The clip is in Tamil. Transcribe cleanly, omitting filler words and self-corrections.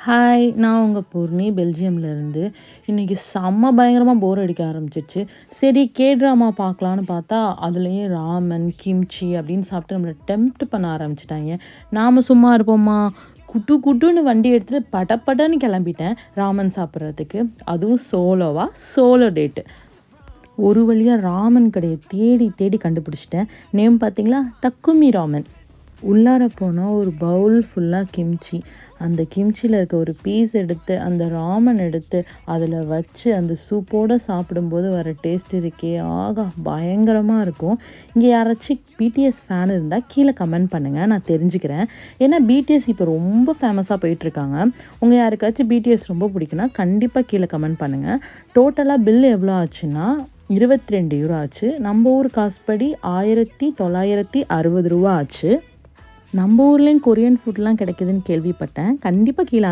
ஹாய், நான் உங்க பூர்ணி பெல்ஜியம்லேருந்து. இன்னைக்கு செம்ம பயங்கரமா போர் அடிக்க ஆரம்பிச்சிருச்சு. சரி ட்ராமா பார்க்கலான்னு பார்த்தா, அதுலயும் ராமன், கிம்ச்சி அப்படின்னு சாப்பிட்டு நம்மள டெம்ப்ட் பண்ண ஆரம்பிச்சுட்டாய்ங்க. நாம சும்மா இருப்போமா? குட்டு குட்டுன்னு வண்டி எடுத்துட்டு படபடன்னு கிளம்பிட்டேன் ராமன் சாப்பிட்றதுக்கு. அதுவும் சோலோவா, சோலோ டேட்டு. ஒரு வழியா ராமன் கடைய தேடி தேடி கண்டுபிடிச்சிட்டேன். நேம் பார்த்தீங்களா? டக்குமி ராமன். உள்ளார போனால் ஒரு பவுல் ஃபுல்லாக கிம்ச்சி. அந்த கிம்ச்சியில் இருக்க ஒரு பீஸ் எடுத்து அந்த ராமன் எடுத்து அதில் வச்சு அந்த சூப்போடு சாப்பிடும்போது வர டேஸ்ட் இருக்கே, ஆகா பயங்கரமாக இருக்கும். இங்கே யாராச்சும் பிடிஎஸ் ஃபேன் இருந்தால் கீழே கமெண்ட் பண்ணுங்கள், நான் தெரிஞ்சுக்கிறேன். ஏன்னா பிடிஎஸ் இப்போ ரொம்ப ஃபேமஸாக போயிட்டுருக்காங்க. உங்கள் யாருக்காச்சும் பிடிஎஸ் ரொம்ப பிடிக்குன்னா கண்டிப்பாக கீழே கமெண்ட் பண்ணுங்கள். டோட்டலாக பில் எவ்வளோ ஆச்சுன்னா 22 யூரோ ஆச்சு. நம்ம ஊர் காசுப்படி 1960 ரூபா ஆச்சு. நம்ம ஊர்லேயும் கொரியன் ஃபுட்லாம் கிடைக்குதுன்னு கேள்விப்பட்டேன். கண்டிப்பாக கீழே